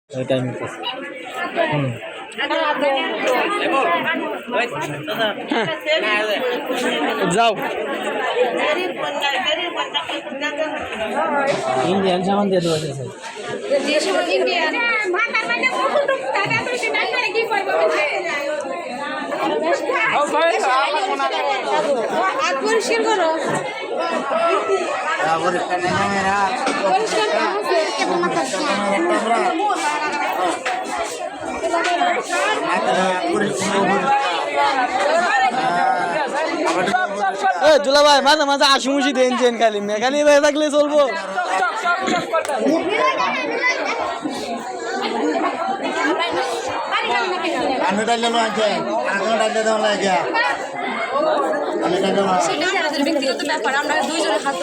এটাই মিথ্যা। যাও ইন্ডিয়ান সামান দিয়ে দেওয়া আছে দুলা ভাই মাঝে মাঝে আশি দেন চেন খালি মেখালি থাকলে চলবো। ব্যক্তিগত ব্যাপার আমরা দুইজনের হাত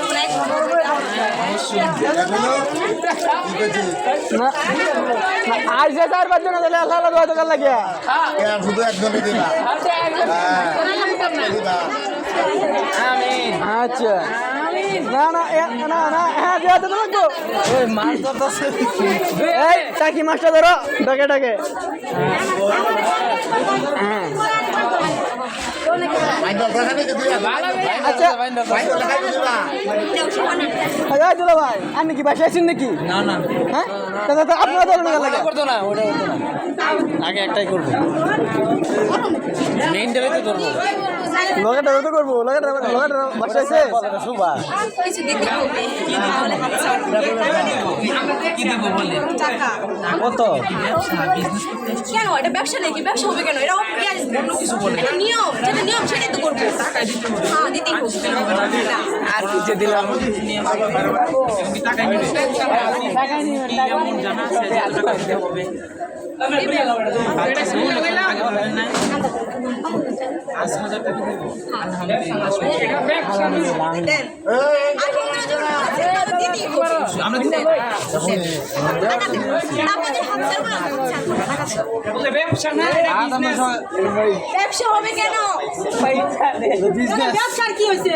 আজ যে 4-5 জন দিলে আল্লাহ আল্লাহ দোয়া তো কাল লাগিয়া শুধু একজনই দিবা। আমিন। আচ্ছা না না না না হ্যাঁ দেওয়া তো লাগবো। ওই মাছ ধরতেছে এই চাকি মাছটা ধরো ডাকে ডাকে। হ্যাঁ আচ্ছা দুলা ভাই আপনি কি বাসায় আছেন নাকি? না না হ্যাঁ আপনারা ধরুন লাগে করতো না ওটা করতো না আগে একটাই করবো মেইন ডেলিতে ধরবো লগাটা তো করবো লগাটা বাসায় আছে সুবা কত কেন এটা ব্যবসা নাকি ব্যবসা হবে কেন এটা নিয়ম যেটা নিয়ম সেটাই তো করবো হ্যাঁ দিতেই আর কিছু দিলাম ব্যবসা হবে কেন ব্যবসার কি হয়েছে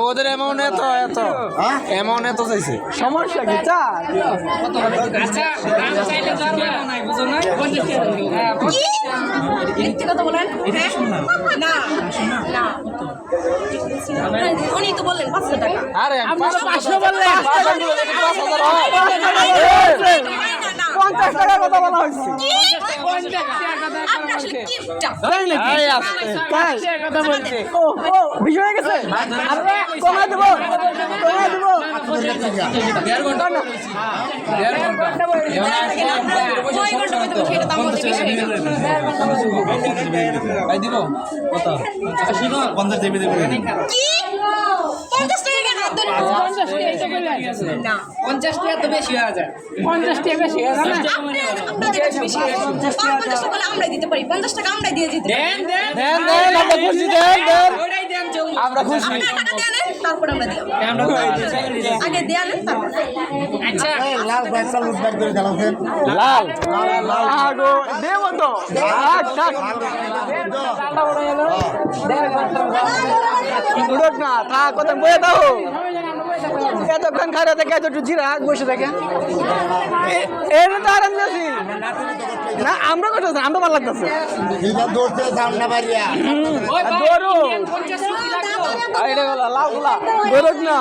ওদের এমন এত এত এমন এত চাইছে সমস্যা কি চা উনি তো বললেন 500 টাকা আরে 500 বললেন 50 টাকার কথা বলা হয়েছে বিষয় হয়ে গেছে কমাই দেবো আমরা দিতে পারি 50 টাকা আমরা দিয়ে দিতে আমরা খুশি তারপর আমরা দিই আগে দেয়া নেন তারপর আচ্ছা লাল ব্যাগ চালু ব্যাগ করে চালাছেন লাল আগো দেব তো থাক থাক উড়ক না থাক কত বয়ে দাও এতক্ষণ খাই থেকে একটু জিরা বসে থাকে এর তো আরাম যাচ্ছি না আমরা কথা আমরা ভালো লাগতেছে দৌড়তে সামনে বাড়িয়া দৌড়ো আইডে গলা লাউ গুলা দৌড়ক না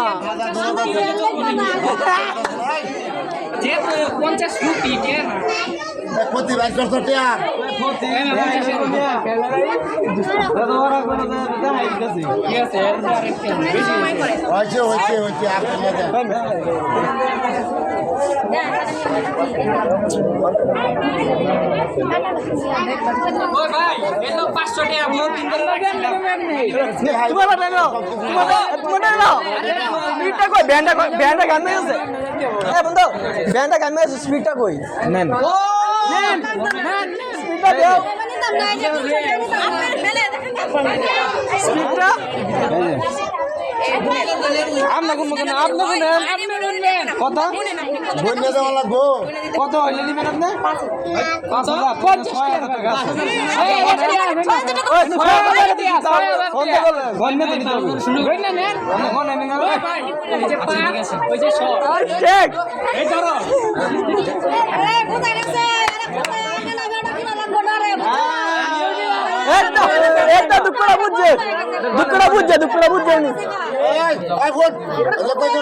50 রুপি কেন 25 টাকা হয়েছে হয়েছে হয়েছে আপনি ব্যান্ডটা গান মেরেছে বন্ধু ব্যান্ডটা গান মেরেছে স্পিডটা কই নেন স্পিডটা দাও স্পিডটা আপনার কোন মতন আপনার কোন কথা বন্যা দেওয়া লাগবো কত হইলে নিবেন আপনি 5,000 টাকা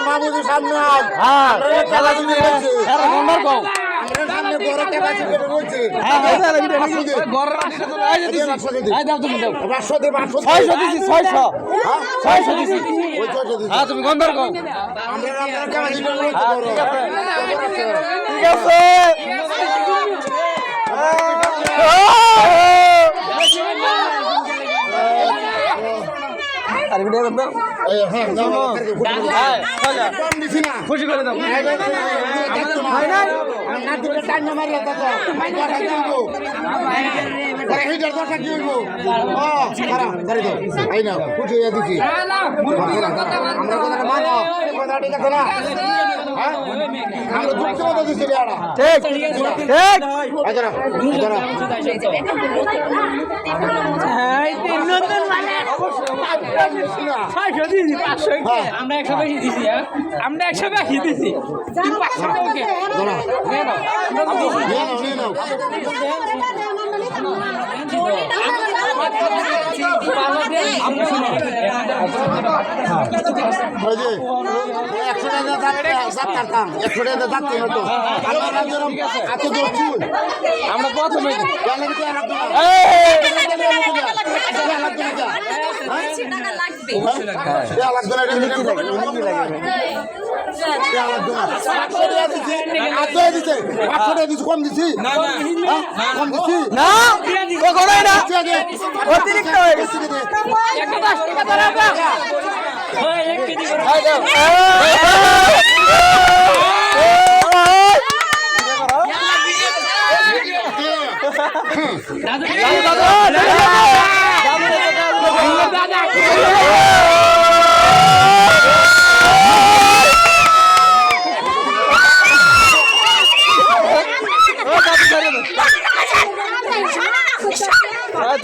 মামুদের সামনে আজ খেলা দিতে সামনে বড় ক্যাপাসিটি রয়েছে তুমি গন্ধার কম ঠিক আছে খুশি করে দাও আমরা 100 বেশি দিছি আমরা 100 বেশি দিছি 500 ওকে আমরা প্রথমে কম দিছি কম দিছি না কখনোই না অতিরিক্ত হয়ে গেছে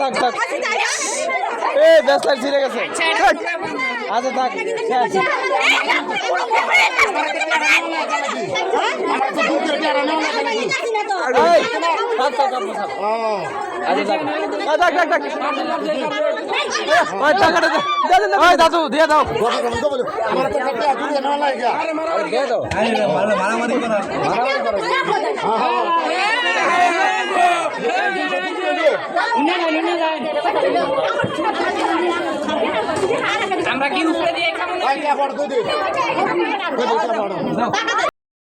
থাক থাক এই ব্যস্ত ছিঁড়ে গেছে আচ্ছা থাক দাদু দিয়ে দাও আমরা কি উপরে দিয়ে খাবো